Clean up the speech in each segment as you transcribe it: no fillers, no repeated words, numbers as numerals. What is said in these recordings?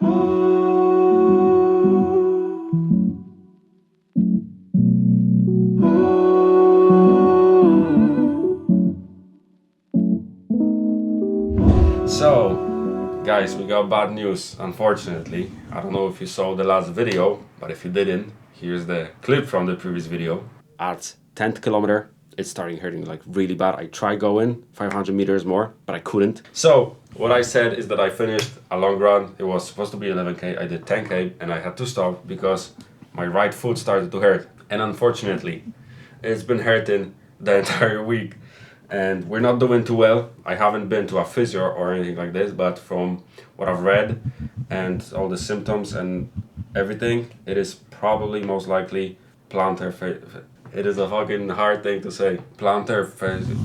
So, guys, we got bad news, unfortunately. I don't know if you saw the last video, but if you didn't, here's the clip from the previous video. At 10th kilometer, it's starting hurting like really bad. I tried going 500 meters more, but I couldn't. So, what I said is that I finished a long run. It was supposed to be 11K, I did 10K, and I had to stop because my right foot started to hurt. And unfortunately, it's been hurting the entire week. And we're not doing too well. I haven't been to a physio or anything like this, but from what I've read and all the symptoms and everything, it is probably most likely plantar fasciitis. It is a fucking hard thing to say. Plantar fasciitis.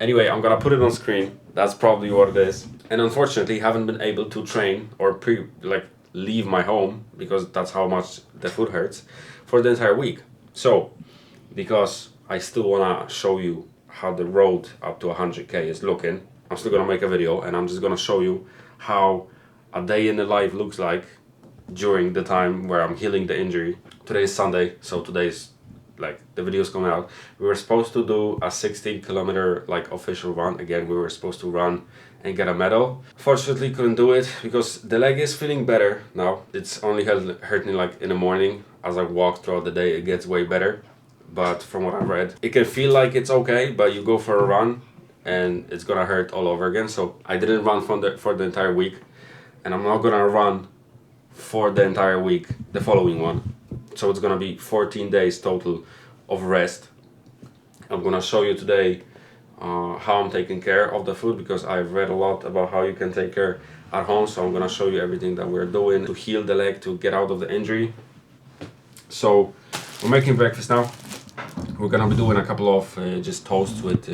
Anyway, I'm gonna put it on screen. That's probably what it is. And unfortunately, haven't been able to train or leave my home because that's how much the foot hurts for the entire week. So, because I still wanna show you how the road up to 100K is looking, I'm still gonna make a video and I'm just gonna show you how a day in the life looks like during the time where I'm healing the injury. Today is Sunday, so today's the video's coming out. We were supposed to do a 16 kilometer official run. Again, we were supposed to run and get a medal. Fortunately, couldn't do it because the leg is feeling better now. It's only hurting in the morning. As I walk throughout the day, it gets way better. But from what I read, it can feel like it's okay, but you go for a run and it's gonna hurt all over again. So I didn't run for the entire week, and I'm not gonna run for the entire week the following one. So it's gonna be 14 days total of rest. I'm gonna show you today how I'm taking care of the foot, because I've read a lot about how you can take care at home. So I'm gonna show you everything that we're doing to heal the leg, to get out of the injury. So we're making breakfast now. We're gonna be doing a couple of just toast with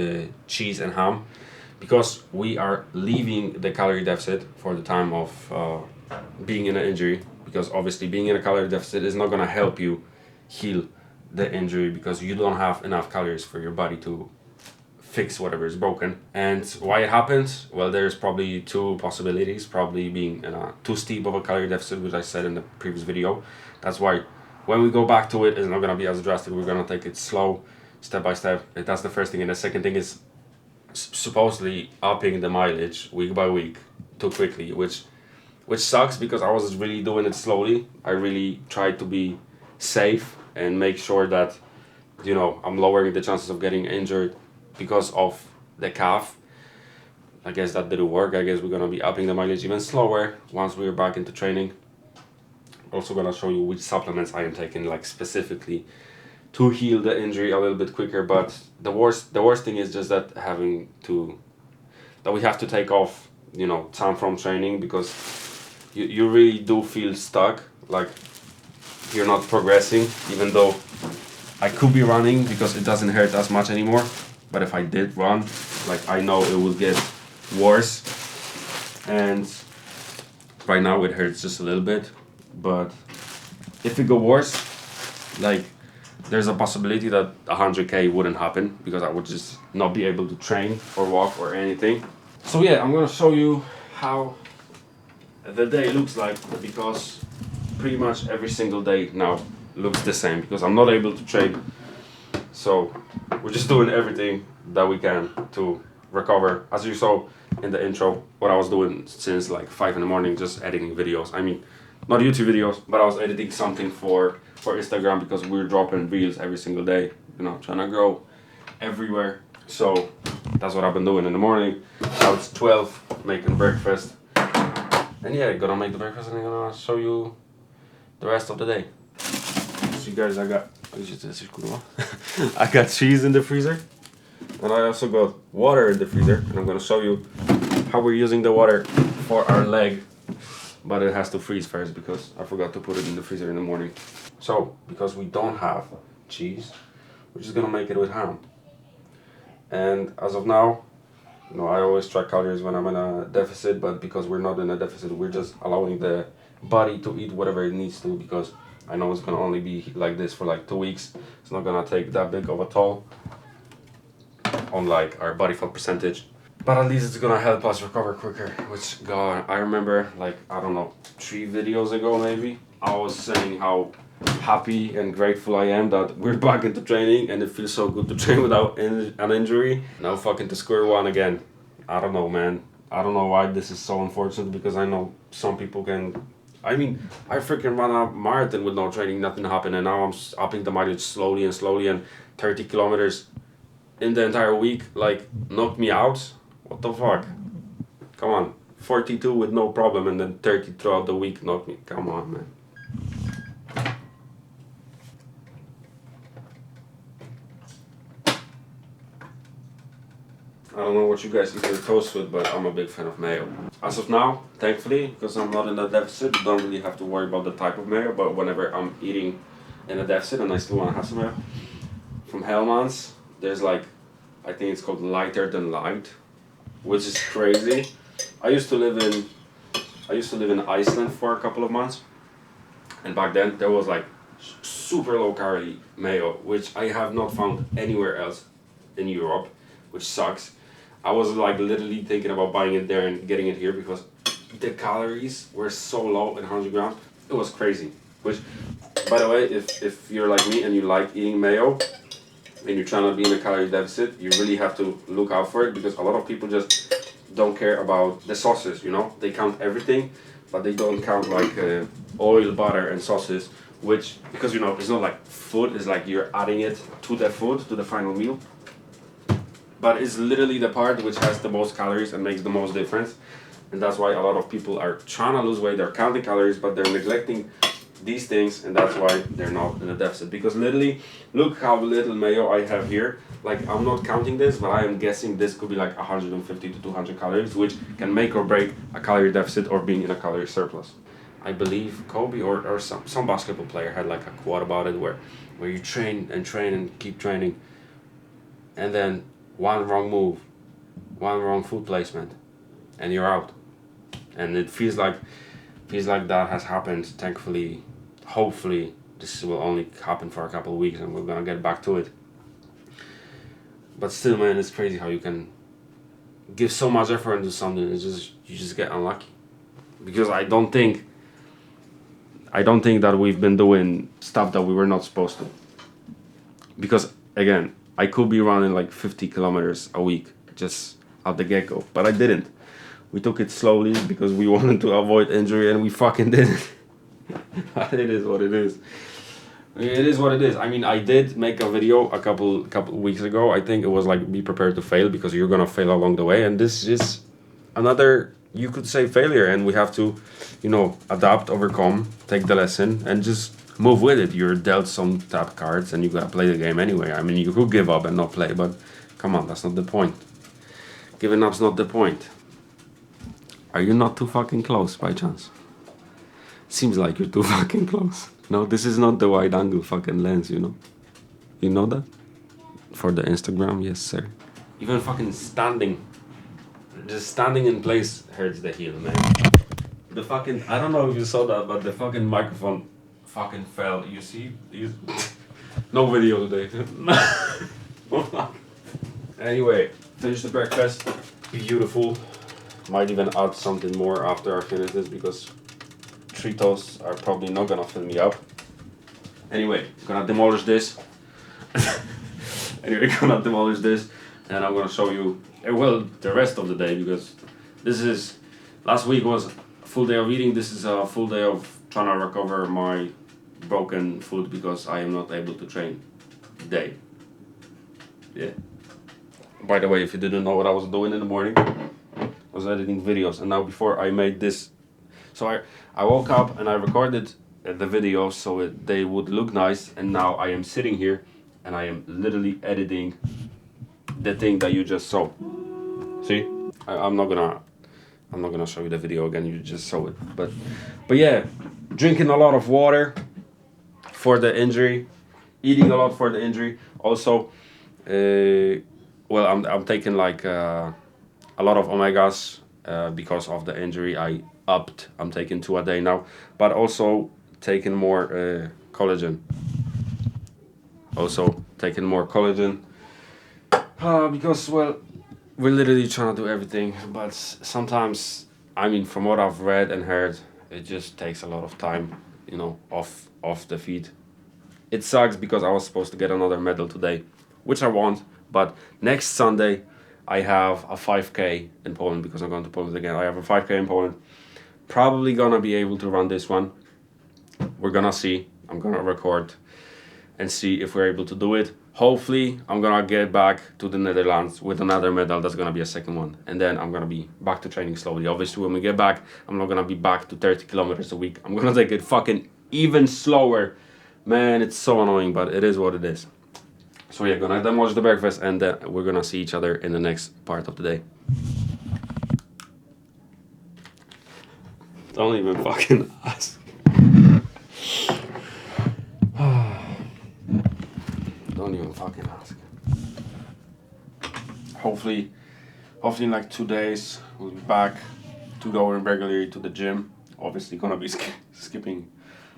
cheese and ham, because we are leaving the calorie deficit for the time of being in an injury, because obviously being in a calorie deficit is not gonna help you heal the injury because you don't have enough calories for your body to fix whatever is broken. And why it happens? Well, there's probably two possibilities. Probably being in a too steep of a calorie deficit, which I said in the previous video. That's why when we go back to it, it's not gonna be as drastic. We're gonna take it slow, step by step. That's the first thing. And the second thing is supposedly upping the mileage week by week too quickly, which sucks because I was really doing it slowly. I really tried to be safe and make sure that, I'm lowering the chances of getting injured because of the calf. I guess that didn't work. I guess we're gonna be upping the mileage even slower once we're back into training. Also gonna show you which supplements I am taking specifically to heal the injury a little bit quicker. But the worst thing is just that we have to take off time from training, because you really do feel stuck, like you're not progressing, even though I could be running because it doesn't hurt as much anymore. But if I did run, I know it will get worse, and right now it hurts just a little bit. But if it go worse, there's a possibility that 100K wouldn't happen because I would just not be able to train or walk or anything. So yeah, I'm gonna show you how the day looks like, because pretty much every single day now looks the same because I'm not able to train. So we're just doing everything that we can to recover. As you saw in the intro, what I was doing since 5 in the morning, just editing videos. I mean, not YouTube videos, but I was editing something for Instagram, because we're dropping reels every single day, trying to grow everywhere. So that's what I've been doing in the morning. Now it's 12, making breakfast. And yeah, gonna make the breakfast and I'm gonna show you the rest of the day. So you guys, I got cheese in the freezer, and I also got water in the freezer, and I'm gonna show you how we're using the water for our leg. But it has to freeze first because I forgot to put it in the freezer in the morning. So, because we don't have cheese, we're just gonna make it with ham. And as of now, I always track calories when I'm in a deficit, but because we're not in a deficit, we're just allowing the body to eat whatever it needs to, because I know it's gonna only be like this for 2 weeks. It's not gonna take that big of a toll on our body fat percentage. But at least it's gonna help us recover quicker. Which, God, I remember, like, I don't know, 3 videos ago maybe, I was saying how happy and grateful I am that we're back into training and it feels so good to train without an injury. Now fucking to square one again. I don't know, man. I don't know why this is so unfortunate, because I know some people can. I mean, I freaking ran a marathon with no training, nothing happened, and now I'm upping the mileage slowly and slowly, and 30 kilometers in the entire week, like, knocked me out. What the fuck? Come on. 42 with no problem, and then 30 throughout the week knocked me. Come on, man. I don't know what you guys eat your toast with, but I'm a big fan of mayo. As of now, thankfully, because I'm not in a deficit, don't really have to worry about the type of mayo, but whenever I'm eating in a deficit and I still want to have some mayo, from Hellmann's, there's like, I think it's called Lighter Than Light, which is crazy. I used to live in Iceland for a couple of months, and back then there was like super low calorie mayo, which I have not found anywhere else in Europe, which sucks. I was like literally thinking about buying it there and getting it here, because the calories were so low in 100 grams. It was crazy. Which, by the way, if you're like me and you like eating mayo and you're trying to be in a calorie deficit, you really have to look out for it, because a lot of people just don't care about the sauces, you know? They count everything, but they don't count like oil, butter, and sauces, which, because you know, it's not like food, it's like you're adding it to the food, to the final meal. But it's literally the part which has the most calories and makes the most difference. And that's why a lot of people are trying to lose weight, they're counting calories, but they're neglecting these things, and that's why they're not in a deficit. Because literally, look how little mayo I have here. Like, I'm not counting this, but I am guessing this could be like 150 to 200 calories, which can make or break a calorie deficit or being in a calorie surplus. I believe Kobe or some basketball player had like a quote about it where you train and keep training, and then one wrong move, one wrong food placement, and you're out. And it feels like that has happened. Thankfully, hopefully, this will only happen for a couple of weeks, and we're gonna get back to it. But still, man, it's crazy how you can give so much effort into something and you just get unlucky. Because I don't think that we've been doing stuff that we were not supposed to. Because again, I could be running like 50 kilometers a week just at the get-go, but I didn't. We took it slowly because we wanted to avoid injury, and we fucking didn't. It is what it is. It is what it is. I mean, I did make a video a couple weeks ago. I think it was like, be prepared to fail, because you're gonna fail along the way, and this is another, you could say, failure, and we have to, you know, adapt, overcome, take the lesson, and just move with it. You're dealt some tap cards, and you gotta play the game anyway. I mean, you could give up and not play, but come on, that's not the point. Giving up's not the point. Are you not too fucking close by chance? Seems like you're too fucking close. No, this is not the wide angle fucking lens, you know? You know that? For the Instagram, yes sir. Even fucking just standing in place hurts the heel, man. The fucking, I don't know if you saw that, but the fucking microphone fucking fell. You see? No video today. Anyway, finish the breakfast. Beautiful. Might even add something more after I finish this, because 3 toasts are probably not gonna fill me up. Anyway, gonna demolish this. And I'm gonna show you, well, the rest of the day, because last week was a full day of eating. This is a full day of trying to recover my broken foot, because I am not able to train today. Yeah. By the way, if you didn't know what I was doing in the morning, I was editing videos, and now before I made this, so I woke up and I recorded the videos so they would look nice, and now I am sitting here and I am literally editing the thing that you just saw. See? I'm not gonna show you the video again, you just saw it. But yeah, drinking a lot of water for the injury, eating a lot for the injury. Also, well, I'm taking like a lot of omegas because of the injury. I'm taking 2 a day now, but also taking more collagen. Because, well, we're literally trying to do everything, but sometimes, I mean, from what I've read and heard, it just takes a lot of time, you know, off the feet. It sucks because I was supposed to get another medal today, which I want, but next Sunday I have a 5K in Poland because I'm going to Poland again. I have a 5K in Poland. Probably gonna be able to run this one. We're gonna see. I'm gonna record and see if we're able to do it. Hopefully, I'm gonna get back to the Netherlands with another medal. That's gonna be a second one. And then I'm gonna be back to training slowly. Obviously, when we get back, I'm not gonna be back to 30 kilometers a week. I'm gonna take it fucking even slower. Man, it's so annoying, but it is what it is. So yeah, gonna then watch the breakfast and then we're gonna see each other in the next part of the day. Don't even fucking ask. Don't even fucking ask. Hopefully in like 2 days we'll be back to going regularly to the gym. Obviously gonna be skipping,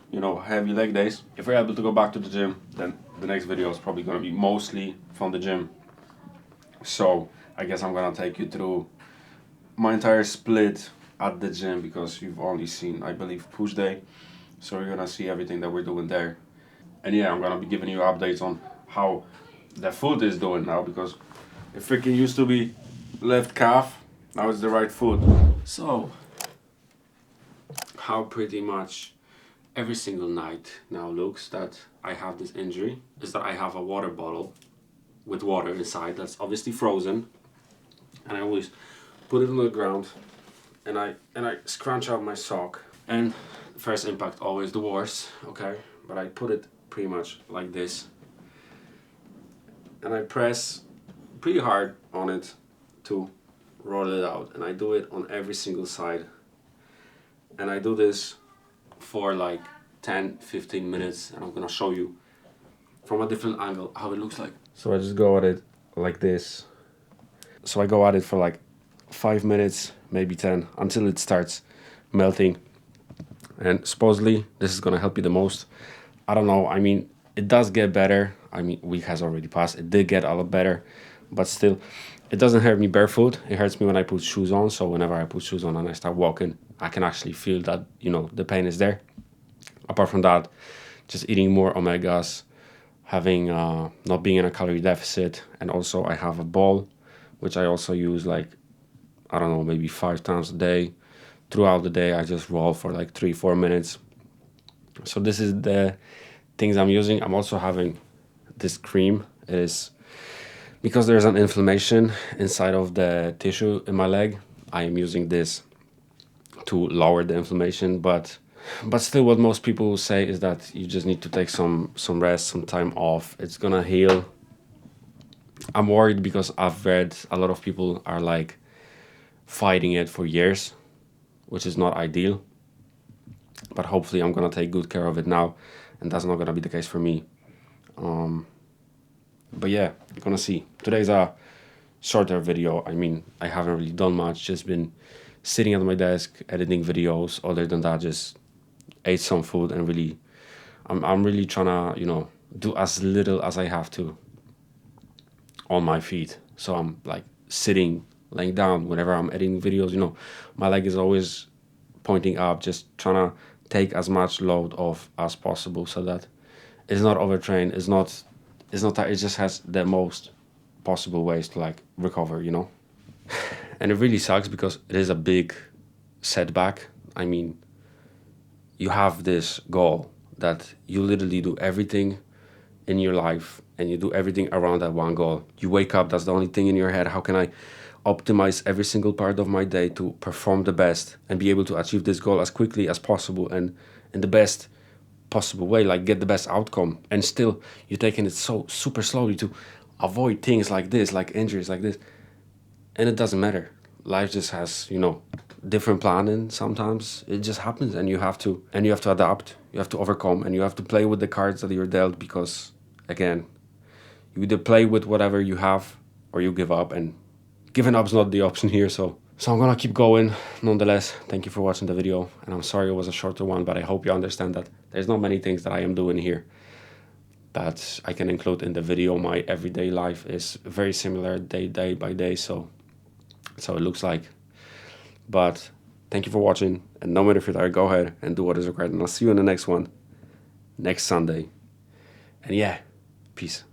you know, heavy leg days. If we're able to go back to the gym, then the next video is probably gonna be mostly from the gym. So I guess I'm gonna take you through my entire split at the gym because you've only seen, I believe, push day. So you're gonna see everything that we're doing there. And yeah, I'm gonna be giving you updates on how the foot is doing now, because it freaking used to be left calf, now it's the right foot. So how pretty much every single night now looks that I have this injury is that I have a water bottle with water inside that's obviously frozen, and I always put it on the ground and I scrunch out my sock, and first impact always the worst, okay, but I put it pretty much like this and I press pretty hard on it to roll it out, and I do it on every single side, and I do this for like 10-15 minutes, and I'm gonna show you from a different angle how it looks like. So I just go at it like this. So I go at it for like 5 minutes, maybe 10, until it starts melting, and supposedly this is gonna help you the most. I don't know, I mean, it does get better. I mean, week has already passed, it did get a lot better, but still, it doesn't hurt me barefoot. It hurts me when I put shoes on. So whenever I put shoes on and I start walking, I can actually feel that, you know, the pain is there. Apart from that, just eating more omegas, having not being in a calorie deficit, and also I have a ball, which I also use like, I don't know, maybe 5 times a day. Throughout the day, I just roll for like 3-4 minutes. So this is the things I'm using. I'm also having this cream. It is because there's an inflammation inside of the tissue in my leg. I am using this to lower the inflammation, but still what most people say is that you just need to take some rest, some time off. It's gonna heal. I'm worried because I've read a lot of people are like fighting it for years, which is not ideal, but hopefully I'm gonna take good care of it now, and that's not gonna be the case for me. But yeah, you're gonna see. Today's a shorter video. I mean, I haven't really done much, just been sitting at my desk editing videos. Other than that, just ate some food, and really I'm really trying to, you know, do as little as I have to on my feet. So I'm like sitting, laying down whenever I'm editing videos, you know, my leg is always pointing up, just trying to take as much load off as possible so that it's not overtrained, it's not that, it just has the most possible ways to like recover, you know. And it really sucks because it is a big setback. I mean, you have this goal that you literally do everything in your life and you do everything around that one goal. You wake up, that's the only thing in your head. How can I optimize every single part of my day to perform the best and be able to achieve this goal as quickly as possible and in the best possible way, like get the best outcome. And still you're taking it so super slowly to avoid things like this, like injuries like this. And it doesn't matter. Life just has, you know, different planning. Sometimes it just happens, and you have to adapt, you have to overcome, and you have to play with the cards that you're dealt, because again, you either play with whatever you have or you give up, and giving up is not the option here. So I'm gonna keep going nonetheless. Thank you for watching the video, and I'm sorry it was a shorter one, but I hope you understand that there's not many things that I am doing here that I can include in the video. My everyday life is very similar day by day, so That's how it looks like. But thank you for watching, and no matter if you're tired, go ahead and do what is required, and I'll see you in the next one next Sunday. And yeah, peace.